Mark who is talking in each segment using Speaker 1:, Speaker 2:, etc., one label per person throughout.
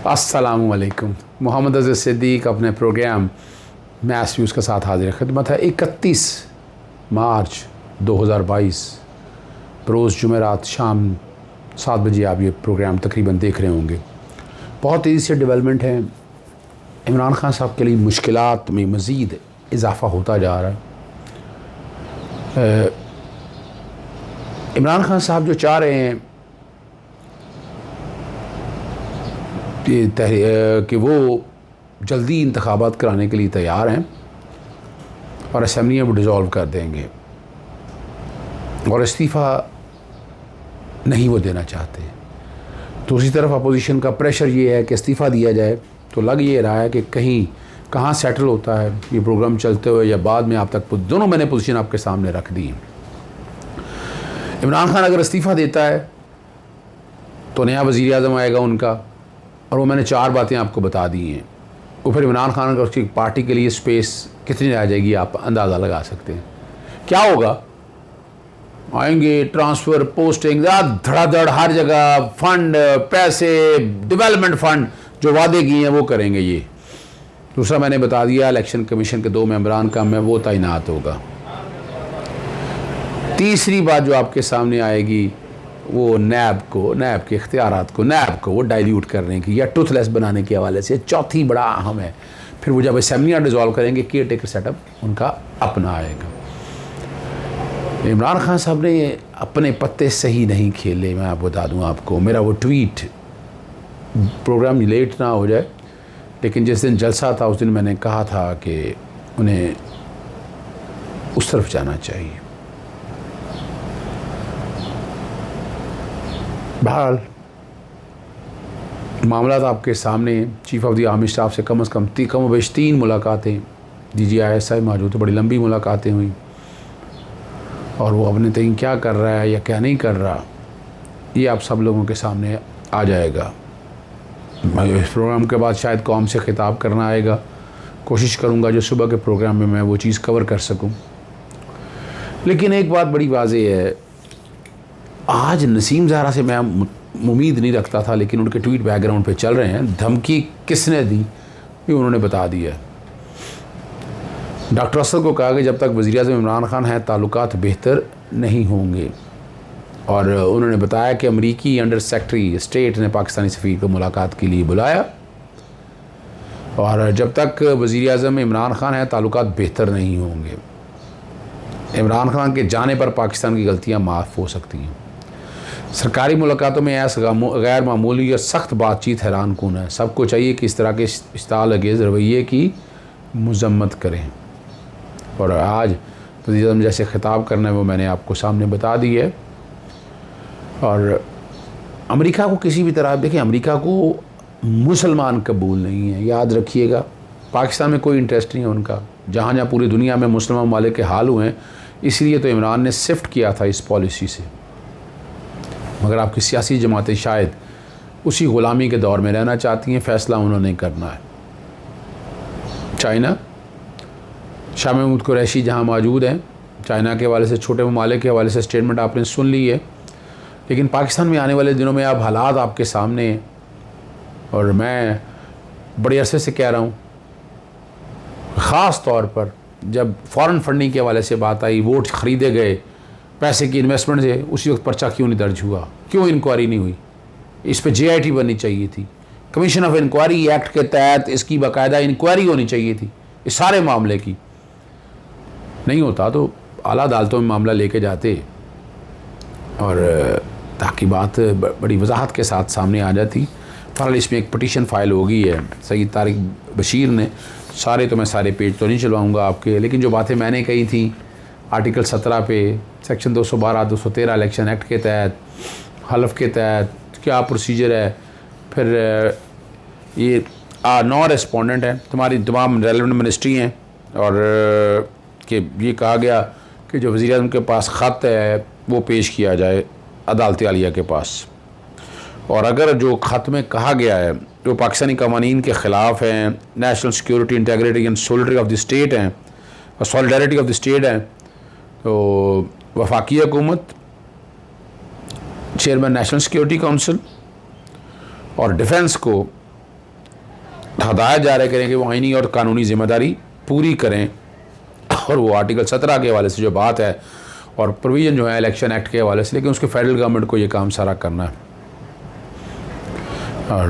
Speaker 1: अस्सलामुअलैकुम। मोहम्मद अज़ीज़ सिद्दीक़ अपने programme mess views के साथ हाजिर खिदमत है। 31 मार्च 2022 रोज़ जुमेरात शाम 7 बजे आप ये प्रोग्राम तकरीबन देख रहे होंगे। बहुत तेज़ी से डेवलपमेंट है। इमरान खान साहब के लिए मुश्किलात में मज़ीद इजाफ़ा होता जा रहा है। इमरान खान साहब जो चाह रहे हैं कि वो जल्दी इंतखाबात कराने के लिए तैयार हैं और असम्बलियाँ वो डिज़ोल्व कर देंगे और इस्तीफ़ा नहीं वो देना चाहते। दूसरी तरफ अपोजिशन का प्रेशर ये है कि इस्तीफ़ा दिया जाए, तो लग ये रहा है कि कहीं कहाँ सेटल होता है ये प्रोग्राम चलते हुए या बाद में। आप तक दोनों मैंने पोजीशन आपके सामने रख दी है। इमरान खान अगर इस्तीफ़ा देता है तो नया वज़ीर आज़म आएगा उनका, और वो मैंने 4 बातें आपको बता दी हैं। वो फिर इमरान खान का उसकी पार्टी के लिए स्पेस कितनी रह जाएगी आप अंदाज़ा लगा सकते हैं। क्या होगा, आएंगे ट्रांसफ़र पोस्टिंग धड़ाधड़ हर जगह, फंड पैसे डेवलपमेंट फ़ंड जो वादे किए हैं वो करेंगे ये। दूसरा मैंने बता दिया इलेक्शन कमीशन के 2 मेंबरान का मैं वो तैनात होगा। तीसरी बात जो आपके सामने आएगी वो नैब के इख्तियारात को वो डाइल्यूट करने की या टूथलेस बनाने के हवाले से। चौथी बड़ा अहम है, फिर वो जब असेंबलियाँ डिज़ोल्व करेंगे केयर टेकर सेटअप उनका अपना आएगा। इमरान खान साहब ने अपने पत्ते सही नहीं खेले। मैं आपको बता दूँ आपको, मेरा वो ट्वीट प्रोग्राम लेट ना हो जाए, लेकिन जिस दिन जलसा था उस दिन मैंने कहा था कि उन्हें उस तरफ जाना चाहिए। बहरहाल मामला तो आपके सामने। Chief of the army staff से कम बेश 3 मुलाकातें DGISI मौजूद, तो बड़ी लंबी मुलाकातें हुई और वो अपने तय क्या कर रहा है या क्या नहीं कर रहा ये आप सब लोगों के सामने आ जाएगा। इस प्रोग्राम के बाद शायद कौम से खिताब करना आएगा। कोशिश करूँगा जो सुबह के प्रोग्राम में मैं वो चीज़ कवर कर सकूँ। लेकिन एक बात बड़ी वाज़ेह है, आज नसीम ज़हरा से मैं उम्मीद नहीं रखता था, लेकिन उनके ट्वीट बैकग्राउंड पे चल रहे हैं। धमकी किसने दी ये उन्होंने बता दिया। डॉक्टर असद को कहा कि जब तक वज़ीर आज़म इमरान खान हैं ताल्लुकात बेहतर नहीं होंगे, और उन्होंने बताया कि अमरीकी अंडर सेक्रेटरी स्टेट ने पाकिस्तानी सफ़ीर को मुलाकात के लिए बुलाया, और जब तक वज़ीर आज़म इमरान खान हैं ताल्लुकात बेहतर नहीं होंगे। इमरान खान के जाने पर पाकिस्तान की गलतियाँ माफ़ हो सकती हैं। सरकारी मुलाकातों में ऐसा गैर मामूली और सख्त बातचीत हैरान कुन है। सबको चाहिए कि इस तरह के इस्ताल अंगेज़ रवैये की मज़म्मत करें, और आज वज़ीर आज़म जैसे ख़िताब करना है वो मैंने आपको सामने बता दी है। और अमेरिका को किसी भी तरह, देखिए अमेरिका को मुसलमान कबूल नहीं है, याद रखिएगा। पाकिस्तान में कोई इंटरेस्ट नहीं है उनका। जहाँ जहाँ पूरी दुनिया में मुस्लिम ममालिक के हाल हुए हैं, इसलिए तो इमरान ने शिफ्ट किया था इस पॉलिसी से। मगर आपकी सियासी जमातें शायद उसी ग़ुलामी के दौर में रहना चाहती हैं। फ़ैसला उन्होंने करना है। चाइना, शाह महमूद कुरैशी जहाँ मौजूद हैं, चाइना के हवाले से, छोटे ममालिक के हवाले से स्टेटमेंट आपने सुन ली है। लेकिन पाकिस्तान में आने वाले दिनों में अब हालात आपके सामने हैं, और मैं बड़े अरसे से कह रहा हूँ, ख़ास तौर पर जब फ़ॉरेन फंडिंग के हवाले से बात आई, वोट ख़रीदे गए, पैसे की इन्वेस्टमेंट से, उसी वक्त पर्चा क्यों नहीं दर्ज हुआ, क्यों इंक्वायरी नहीं हुई? इस पे JIT बननी चाहिए थी। कमीशन ऑफ इंक्वायरी एक्ट के तहत इसकी बाकायदा इंक्वायरी होनी चाहिए थी इस सारे मामले की। नहीं होता तो आला अदालतों में मामला लेके जाते, और ताकि बात बड़ी वजाहत के साथ सामने आ जाती। फ़िलहाल इसमें एक पटिशन फ़ाइल हो गई है सईद तारिक बशीर ने। सारे पेज तो नहीं चलवाऊँगा आपके, लेकिन जो बातें मैंने कही थी आर्टिकल 17 पे, सेक्शन 212, 213 इलेक्शन एक्ट के तहत, हलफ के तहत क्या प्रोसीजर है, फिर ये 9 रेस्पोंडेंट हैं, तुम्हारी तमाम रेलेवेंट मिनिस्ट्री हैं, और कि ये कहा गया कि जो वज़ीर आज़म के पास ख़त है वो पेश किया जाए अदालत आलिया के पास, और अगर जो ख़त में कहा गया है जो पाकिस्तानी कवानीन के ख़िलाफ़ हैं, national security, integrity and solidarity of the state हैं, और सॉलिडारिटी ऑफ द स्टेट हैं, तो वफाकी हुकूमत, चेयरमैन नेशनल सिक्योरिटी काउंसिल और डिफेंस को हदायत जारी करें कि वो आइनी और कानूनी ज़िम्मेदारी पूरी करें, और वो आर्टिकल 17 के हवाले से जो बात है और प्रोविज़न जो है इलेक्शन एक्ट के हवाले से, लेकिन उसके फेडरल गवर्नमेंट को ये काम सारा करना है। और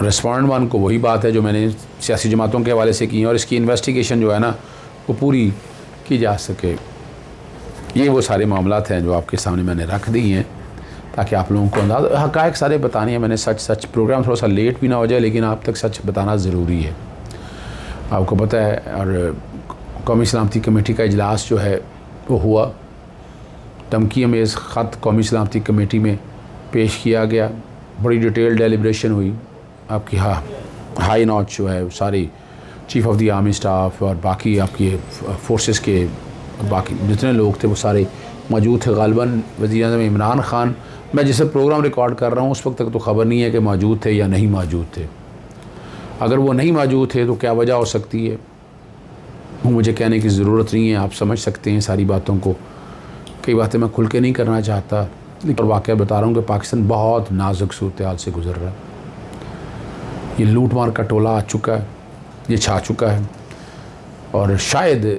Speaker 1: रेस्पॉन्डेंट वन को वही बात है जो मैंने सियासी जमातों के हवाले से की, और इसकी इन्वेस्टिगेशन जो है ना वो पूरी की जा सके। ये वो सारे मामलात हैं जो आपके सामने मैंने रख दी हैं ताकि आप लोगों को अंदाज़ा, हक़ाइक़ सारे बताने हैं मैंने। सच प्रोग्राम थोड़ा सा लेट भी ना हो जाए, लेकिन आप तक सच बताना ज़रूरी है। आपको पता है, और कौमी सलामती कमेटी का इजलास जो है वो हुआ, धमकी अमेज़ ख़त कौमी सलामती कमेटी में पेश किया गया, बड़ी डिटेल डेलिब्रेशन हुई। आपकी हाई नॉच जो है सारी chief of the army staff और बाकी आपकी फोर्सेस के बाकी जितने लोग थे वो सारे मौजूद थे। ग़ालिबन वज़ीर-ए-आज़म इमरान ख़ान, मैं जिसे प्रोग्राम रिकॉर्ड कर रहा हूँ उस वक्त तक तो ख़बर नहीं है कि मौजूद थे या नहीं मौजूद थे। अगर वो नहीं मौजूद थे तो क्या वजह हो सकती है, वो मुझे कहने की ज़रूरत नहीं है, आप समझ सकते हैं सारी बातों को। कई बातें मैं खुल के नहीं करना चाहता, लेकिन वाक़या बता रहा हूँ कि पाकिस्तान बहुत नाजुक सूरत हाल से गुज़र रहा है। ये लूट मार का टोला आ चुका है, ये छा चुका है, और शायद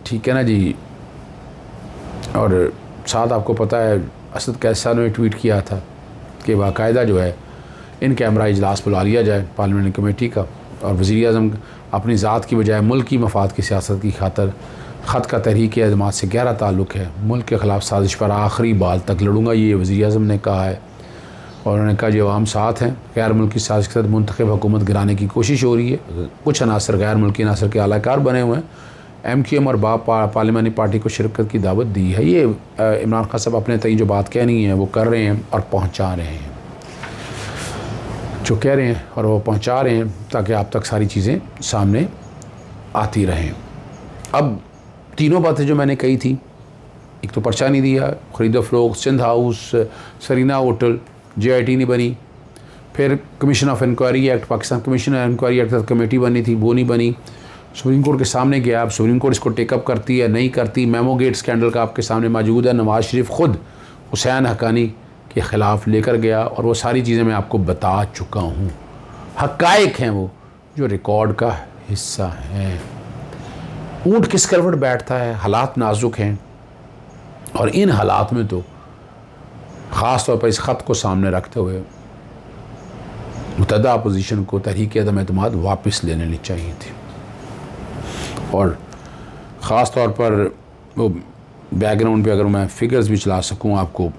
Speaker 1: ठीक है ना जी। और साथ आपको पता है असद कैसा ने ट्वीट किया था कि बाकायदा जो है इन कैमरा इजलास बुला लिया जाए पार्लियामेंट्री कमेटी का, और वज़ीर-ए-आज़म अपनी ज़ात की बजाय मुल्क की मफाद की सियासत की खातर ख़त का तहरीक-ए-एतमाद से गहरा ताल्लुक़ है, मुल्क के ख़िलाफ़ साजिश पर आखिरी बाल तक लड़ूंगा, ये वज़ीर-ए-आज़म ने कहा है। और उन्होंने कहा जो आवाम साथ हैं, गैर मुल्की साजिश के साथ मुंतखब हुकूमत गिराने की कोशिश हो रही है। कुछ अनासर गैर मुल्की अनासर के आलाकार बने हुए हैं। MQM और बाप पार्लियामानी पार्टी को शिरकत की दावत दी है। ये इमरान खान साहब अपने तय जो बात कहनी है वो कर रहे हैं और पहुँचा रहे हैं, जो कह रहे हैं और वो पहुँचा रहे हैं, ताकि आप तक सारी चीज़ें सामने आती रहें। अब तीनों बातें जो मैंने कही थी, एक तो पर्चा नहीं दिया, खरीदो फरोख्त, Sindh house, Serena hotel, JIT नहीं बनी, फिर commission of inquiry act, Pakistan commission of inquiry act committee बनी थी, वो नहीं बनी। सुप्रीम कोर्ट के सामने गया, अब सुप्रीम कोर्ट इसको टेकअप करती है नहीं करती। मेमो गेट स्कैंडल का आपके सामने मौजूद है, नवाज़ शरीफ ख़ुद हुसैन हक्कानी के ख़िलाफ़ लेकर गया, और वो सारी चीज़ें मैं आपको बता चुका हूँ। हक़ाइक़ हैं वो जो रिकॉर्ड का हिस्सा हैं। ऊँट किस करवट बैठता है, हालात नाजुक हैं, और इन हालात में तो ख़ास तौर पर इस ख़त को सामने रखते हुए मुतहदा अपोजिशन को तहरीक-ए-एतमाद वापस ले लेनी चाहिए थी। और ख़ास तौर पर वो बैकग्राउंड पे अगर मैं फ़िगर्स भी चला सकूं आपको,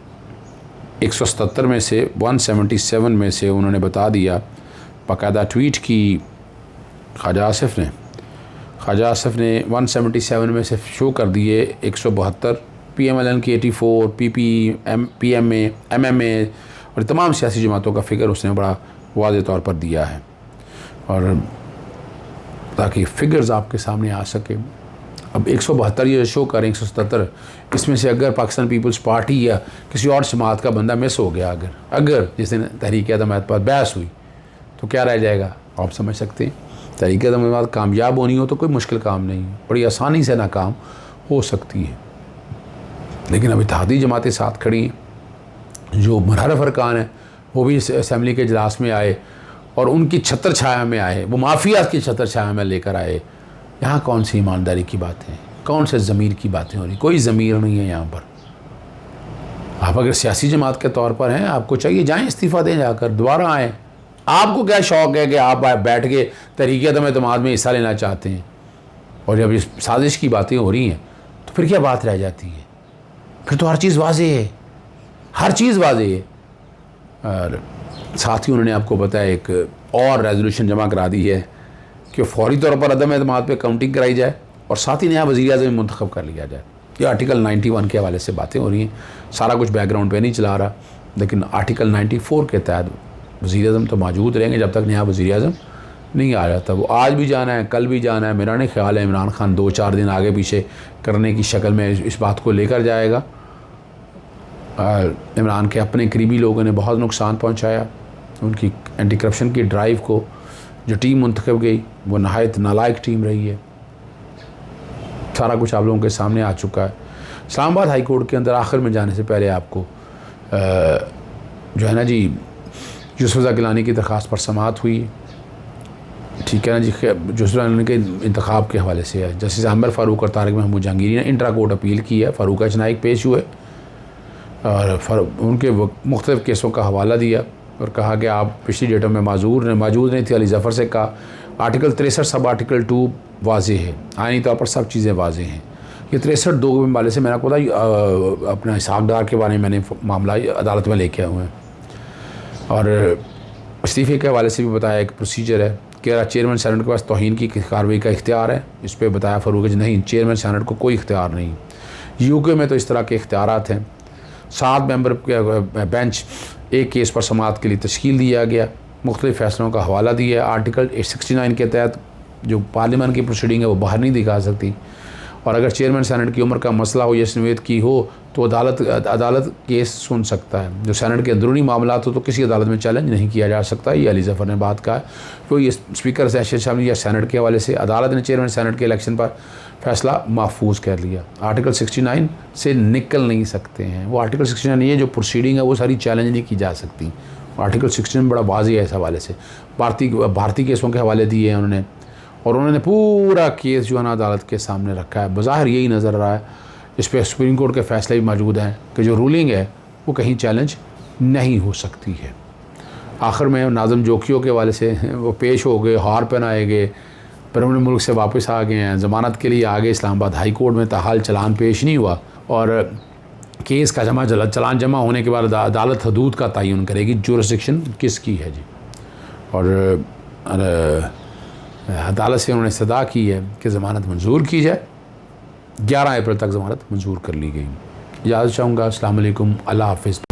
Speaker 1: 177 में से 177 में से उन्होंने बता दिया, बाकायदा ट्वीट की ख्वाजा आसिफ ने 177 में से शो कर दिए 172, PMLN की 84, PMA, MMA और तमाम सियासी जमातों का फ़िगर उसने बड़ा वाज़ेह तौर पर दिया है, और ताकि फ़िगर्स आपके सामने आ सके। अब 172 ये शो करें, 177 इसमें से अगर पाकिस्तान पीपल्स पार्टी या किसी और जमात का बंदा मिस हो गया, अगर जिस दिन तहरीक-ए-एतमाद पर बहस हुई, तो क्या रह जाएगा आप समझ सकते हैं। तहरीक-ए-एतमाद कामयाब होनी हो तो कोई मुश्किल काम नहीं है, बड़ी आसानी से नाकाम हो सकती है। लेकिन अब इत्तेहादी जमातें साथ खड़ी हैं, जो मुनहरफ अरकान हैं वो भी असम्बली के इजलास में आए और उनकी छत्र छाया में आए, वो माफिया की छत्र छाया में लेकर आए। यहाँ कौन सी ईमानदारी की बातें, कौन से ज़मीर की बातें हो रही, कोई ज़मीर नहीं है यहाँ पर। आप अगर सियासी जमात के तौर पर हैं, आपको चाहिए जाएँ इस्तीफ़ा दें, जाकर दोबारा आएँ। आपको क्या शौक़ है कि आप बैठ के तहरीक-ए-एतमाद में हिस्सा लेना चाहते हैं, और जब इस साजिश की बातें हो रही हैं तो फिर क्या बात रह जाती है, फिर तो हर चीज़ वाज़ेह है, हर चीज़ वाज़ेह है। और साथ ही उन्होंने आपको बताया एक और रेजोल्यूशन जमा करा दी है कि फौरी तौर पर अदम एतमाद पे काउंटिंग कराई जाए और साथ ही नया वज़ीर-ए-आज़म मुंतखब कर लिया जाए। ये आर्टिकल 91 के हवाले से बातें हो रही हैं, सारा कुछ बैकग्राउंड पे नहीं चला रहा, लेकिन आर्टिकल 94 के तहत वज़ीर-ए-आज़म तो मौजूद रहेंगे जब तक नया वज़ीर-ए-आज़म नहीं आ जाता। वो आज भी जाना है, कल भी जाना है। मेरा नहीं ख्याल है इमरान खान 2-4 दिन आगे पीछे करने की शक्ल में इस बात को लेकर जाएगा। इमरान के अपने करीबी लोगों ने बहुत नुकसान पहुंचाया, उनकी एंटी करप्शन की ड्राइव को जो टीम मुंतखब गई वो नहायत नालायक टीम रही है। सारा कुछ आप लोगों के सामने आ चुका है। इस्लामाबाद हाई कोर्ट के अंदर आखिर में जाने से पहले आपको जो है ना जी, यूसुफ रज़ा गिलानी की दरख्वास्त पर समाअत हुई, ठीक है ना जी। जुस्रान के इंतखाब के हवाले से है, जस्टिस आमिर फ़ारूक और तारिक महमूद जहांगीरी ने इंट्रा कोर्ट अपील की है। फ़ारूक एच नाइक पेश हुए और उनके मुख्तलिफ़ केसों का हवाला दिया और कहा कि आप पिछली डेटों में मौजूद नहीं थे। अली ज़फ़र से कहा आर्टिकल 63 सब आर्टिकल 2 वाज़ेह है, आइनी तौर पर सब चीज़ें वाज़ेह हैं। ये 63 2 के हवाले से मैंने आपको पता अपना हिसाबदार के बारे में मैंने मामला अदालत में लेके आए हुए हैं और इस्तीफ़े के हवाले से भी बताया एक प्रोसीजर है कि चेयरमैन सेनेट के पास तौहीन की कार्रवाई का इख्तियार है। इस पर बताया फ़ारूक नहीं, चेयरमैन सेनेट को कोई इख्तियार नहीं। यूके में तो इस तरह के इख्तियारात हैं। 7 मेंबर बेंच एक केस पर समाअत के लिए तश्कील दिया गया, मुख्तलिफ़ फ़ैसलों का हवाला दिया। आर्टिकल 69 के तहत जो पार्लियामेंट की प्रोसीडिंग है वो बाहर नहीं दिखा सकती और अगर चेयरमैन सेनेट की उम्र का मसला हो या शमूलियत की हो तो अदालत केस सुन सकता है। जो सेनेट के अंदरूनी मामला हो तो किसी अदालत में चैलेंज नहीं किया जा सकता। ये अली ज़फ़र ने बात कहा। तो ये स्पीकर असेंबली या सेनेट के हवाले से अदालत ने चेयरमैन सेनेट के इलेक्शन पर फैसला महफूज कर लिया। आर्टिकल 69 से निकल नहीं सकते हैं। वो आर्टिकल 69 ये जो प्रोसीडिंग है वो सारी चैलेंज नहीं की जा सकती। आर्टिकल 69 बड़ा वाज़ेह है इस हवाले से। भारतीय केसों के हवाले दिए हैं उन्होंने और उन्होंने पूरा केस जो है ना अदालत के सामने रखा है। बज़ाहिर यही नज़र आ रहा है, इस पर सुप्रीम कोर्ट के फैसले भी मौजूद हैं कि जो रूलिंग है वो कहीं चैलेंज नहीं हो सकती है। आखिर में नाज़िम जोखियों के हवाले से वो पेश हो गए, हार पहनाए गए, बैरून मुल्क से वापस आ गए हैं, ज़मानत के लिए आ गए इस्लामाबाद हाई कोर्ट में, ताहाल चलान पेश नहीं हुआ और केस का चलान जमा होने के बाद अदालत हदूद का तयन करेगी जुरिस्डिक्शन किसकी है जी। और अदालत से उन्होंने सदा की है कि ज़मानत मंजूर की जाए। 11 अप्रैल तक ज़मानत मंजूर कर ली गई। इजाज़त चाहूँगा। अस्सलाम वालेकुम, अल्लाह हाफ़िज़।